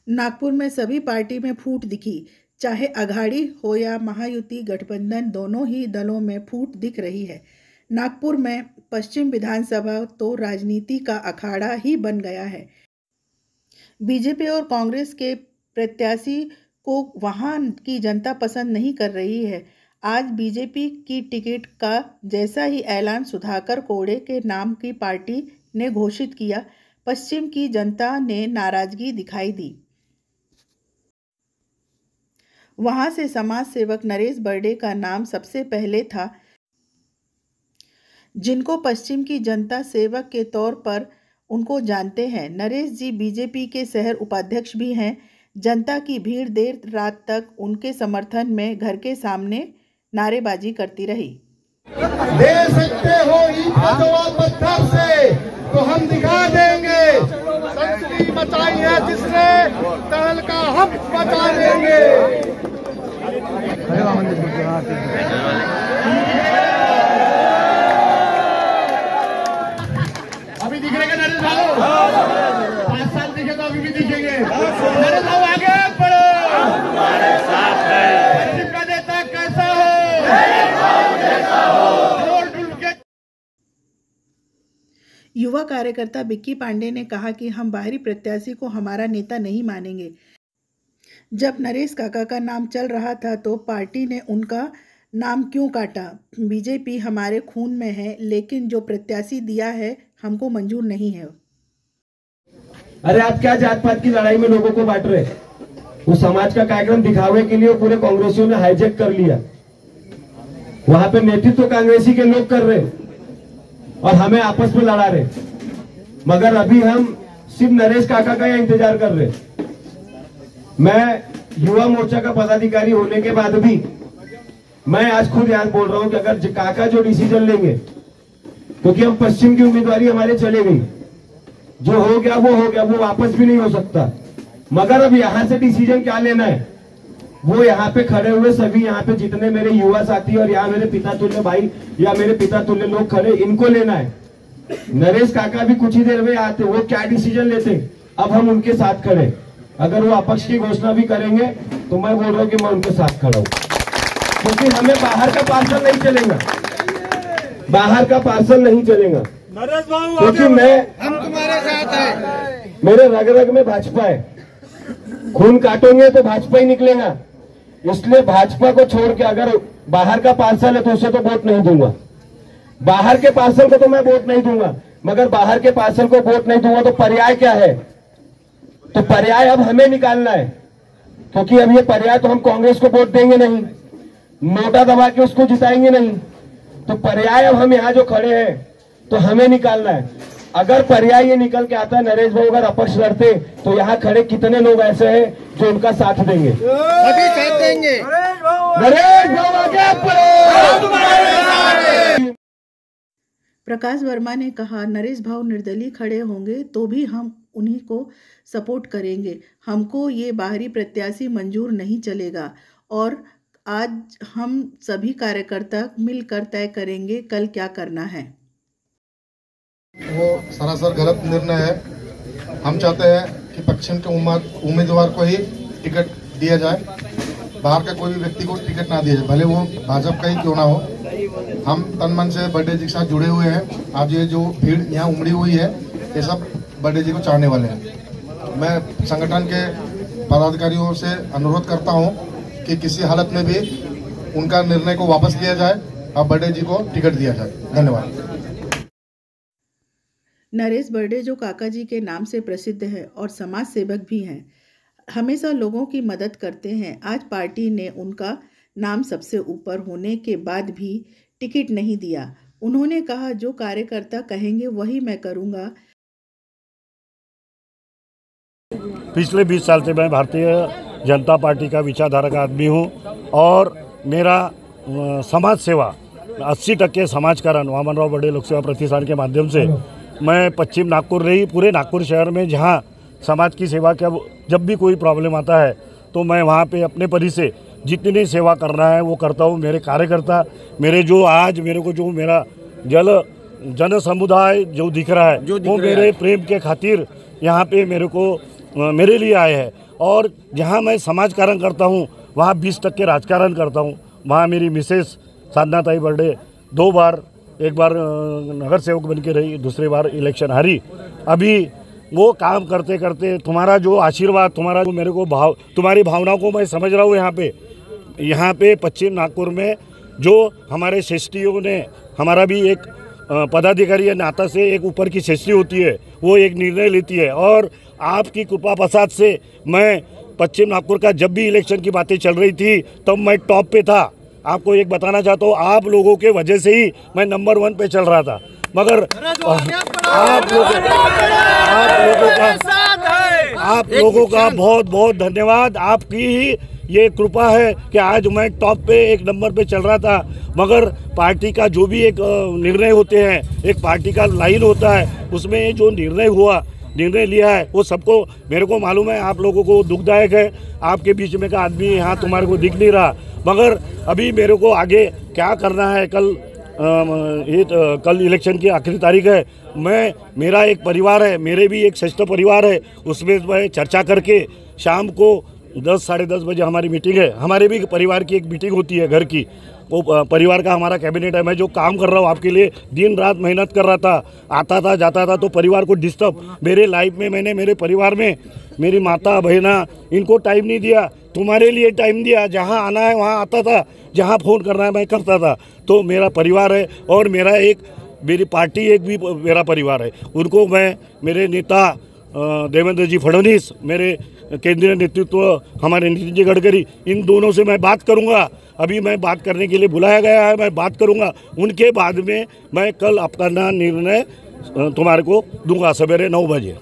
नागपुर में सभी पार्टी में फूट दिखी। चाहे अघाड़ी हो या महायुति गठबंधन, दोनों ही दलों में फूट दिख रही है। नागपुर में पश्चिम विधानसभा तो राजनीति का अखाड़ा ही बन गया है। बीजेपी और कांग्रेस के प्रत्याशी को वहां की जनता पसंद नहीं कर रही है। आज बीजेपी की टिकट का जैसा ही ऐलान सुधाकर कोड़े के नाम की पार्टी ने घोषित किया, पश्चिम की जनता ने नाराजगी दिखाई दी। वहां से समाज सेवक नरेश बर्डे का नाम सबसे पहले था, जिनको पश्चिम की जनता सेवक के तौर पर उनको जानते हैं। नरेश जी बीजेपी के शहर उपाध्यक्ष भी हैं। जनता की भीड़ देर रात तक उनके समर्थन में घर के सामने नारेबाजी करती रही। दे सकते हो ईद का जवाब पत्थर से, तो हम दिखा देंगे। संस्कृति बचाई है जिसने, तहल का हम बचा देंगे। अभी दिख रहे नरेश भाऊ, 5 साल दिखे तो अभी भी दिखेंगे। नरेश भाऊ आगे बढ़ो, हमारे साथ है। पश्चिम का नेता कैसा हो, युवा कार्यकर्ता बिक्की पांडे ने कहा कि हम बाहरी प्रत्याशी को हमारा नेता नहीं मानेंगे। जब नरेश काका का नाम चल रहा था तो पार्टी ने उनका नाम क्यों काटा? बीजेपी हमारे खून में है, लेकिन जो प्रत्याशी दिया है हमको मंजूर नहीं है। अरे आप क्या जात पात की लड़ाई में लोगों को बांट रहे? वो समाज का कार्यक्रम दिखावे के लिए पूरे कांग्रेसियों ने हाईजैक कर लिया। वहां पे नेतृत्व कांग्रेसी के लोग कर रहे और हमें आपस में लड़ा रहे। मगर अभी हम सिर्फ नरेश काका का इंतजार कर रहे। मैं युवा मोर्चा का पदाधिकारी होने के बाद भी मैं आज खुद यहाँ बोल रहा हूं कि अगर काका जो डिसीजन लेंगे, क्योंकि हम पश्चिम की उम्मीदवारी हमारे चले गई, जो हो गया वो हो गया, वो वापस भी नहीं हो सकता। मगर अब यहां से डिसीजन क्या लेना है, वो यहाँ पे खड़े हुए सभी, यहाँ पे जितने मेरे युवा साथी और यहाँ मेरे पिता तुल्य भाई या मेरे पिता तुल्य लोग खड़े, इनको लेना है। नरेश काका भी कुछ ही देर में आते, वो क्या डिसीजन लेते, अब हम उनके साथ खड़े। अगर वो अपक्ष की घोषणा भी करेंगे तो मैं बोल रहा हूँ कि मैं उनके साथ खड़ा हूँ, क्योंकि हमें बाहर का पार्सल नहीं चलेगा, बाहर का पार्सल नहीं चलेगा। क्योंकि हम तुम्हारे साथ है, मेरे रग रग में भाजपा है, खून काटोगे तो भाजपा ही निकलेगा। इसलिए भाजपा को छोड़ के अगर बाहर का पार्सल है तो उसे तो वोट नहीं दूंगा। बाहर के पार्सल को तो मैं वोट नहीं दूंगा, मगर बाहर के पार्सल को वोट नहीं दूंगा तो पर्याय क्या है? तो पर्याय अब हमें निकालना है, क्योंकि अब ये पर्याय तो हम कांग्रेस को वोट देंगे नहीं, नोटा दबा के उसको जिताएंगे नहीं। तो पर्याय अब हम यहाँ जो खड़े हैं तो हमें निकालना है। अगर पर्याय ये निकल के आता है, नरेश भाई अगर अपक्ष लड़ते तो यहाँ खड़े कितने लोग ऐसे हैं जो उनका साथ देंगे? सभी साथ देंगे। नरेश भाई आगे बढ़ो। प्रकाश वर्मा ने कहा, नरेश भाऊ निर्दलीय खड़े होंगे तो भी हम उन्हीं को सपोर्ट करेंगे। हमको ये बाहरी प्रत्याशी मंजूर नहीं चलेगा और आज हम सभी कार्यकर्ता मिलकर तय करेंगे कल क्या करना है। वो सरासर गलत निर्णय है। हम चाहते हैं कि पश्चिम के उम्मीदवार को ही टिकट दिया जाए, बाहर का कोई भी व्यक्ति को टिकट ना दिया जाए, भले वो भाजपा का ही क्यों ना हो। हम तन मन से बर्डे जी के साथ जुड़े हुए हैं। आज ये जो भीड़ यहाँ उमड़ी हुई है, ये सब बर्डे जी को चाहने वाले हैं। मैं संगठन के पदाधिकारियों से अनुरोध करता हूँ कि किसी हालत में भी उनका निर्णय को वापस लिया जाए और बर्डे जी को टिकट दिया जाए। धन्यवाद। नरेश बर्डे जो काका जी के नाम से प्रसिद्ध है और समाज सेवक भी हैं, हमेशा लोगों की मदद करते हैं। आज पार्टी ने उनका नाम सबसे ऊपर होने के बाद भी टिकट नहीं दिया। उन्होंने कहा, जो कार्यकर्ता कहेंगे वही मैं करूंगा। पिछले 20 साल से मैं भारतीय जनता पार्टी का विचारधारा का आदमी हूं और मेरा समाज सेवा 80% समाजकारण वामनराव बर्डे लोक सेवा प्रतिष्ठान के माध्यम से मैं पश्चिम नागपुर रही, पूरे नागपुर शहर में जहां समाज की सेवा का जब भी कोई प्रॉब्लम आता है तो मैं वहां पे अपने परी से जितनी सेवा करना है वो करता हूं। मेरे कार्यकर्ता, मेरे जो आज मेरे को जो मेरा जन समुदाय जो दिख रहा है वो मेरे प्रेम के खातिर यहाँ पे मेरे लिए आए हैं और जहाँ मैं समाजकारण करता हूँ वहाँ 20% राजकारण करता हूँ। वहाँ मेरी मिसेस साधना ताई बर्डे 2 बार, एक बार नगर सेवक बन के रही, दूसरी बार इलेक्शन हारी। अभी वो काम करते करते तुम्हारा जो आशीर्वाद, तुम्हारा जो मेरे को भाव, तुम्हारी भावनाओं को मैं समझ रहा हूँ। यहाँ पे पश्चिम नागपुर में जो हमारे श्रेष्ठियों ने, हमारा भी एक पदाधिकारी या नाता से एक ऊपर की श्रेष्ठी होती है, वो एक निर्णय लेती है। और आपकी कृपा प्रसाद से मैं पश्चिम नागपुर का जब भी इलेक्शन की बातें चल रही थी तब मैं टॉप पे था। आपको एक बताना चाहता हूँ, आप लोगों के वजह से ही मैं नंबर 1 पे चल रहा था। मगर आप लोगों का बहुत बहुत धन्यवाद। आपकी ही ये कृपा है कि आज मैं टॉप पे एक नंबर पे चल रहा था। मगर पार्टी का जो भी एक निर्णय होते हैं, एक पार्टी का लाइन होता है, उसमें जो निर्णय लिया है वो सबको मेरे को मालूम है। आप लोगों को दुखदायक है, आपके बीच में का आदमी यहाँ तुम्हारे को दिख नहीं रहा। मगर अभी मेरे को आगे क्या करना है, कल इलेक्शन की आखिरी तारीख है। मेरा एक परिवार है, मेरे भी एक श्रेष्ठ परिवार है, उसमें मैं चर्चा करके शाम को 10 साढ़े 10 बजे हमारी मीटिंग है। हमारे भी परिवार की एक मीटिंग होती है घर की, वो परिवार का हमारा कैबिनेट है। मैं जो काम कर रहा हूँ आपके लिए, दिन रात मेहनत कर रहा था, आता था जाता था, तो परिवार को डिस्टर्ब, मेरे लाइफ में मैंने मेरे परिवार में मेरी माता बहना इनको टाइम नहीं दिया, तुम्हारे लिए टाइम दिया। जहाँ आना है वहाँ आता था, जहाँ फ़ोन करना है मैं करता था। तो मेरा परिवार है और मेरी पार्टी एक भी मेरा परिवार है। उनको मैं, मेरे नेता देवेंद्र जी फडणवीस, मेरे केंद्रीय नेतृत्व हमारे नितिन जी गडकरी, इन दोनों से मैं बात करूंगा। अभी मैं बात करने के लिए बुलाया गया है, मैं बात करूंगा। उनके बाद में मैं कल अपना निर्णय तुम्हारे को दूंगा सवेरे 9 बजे।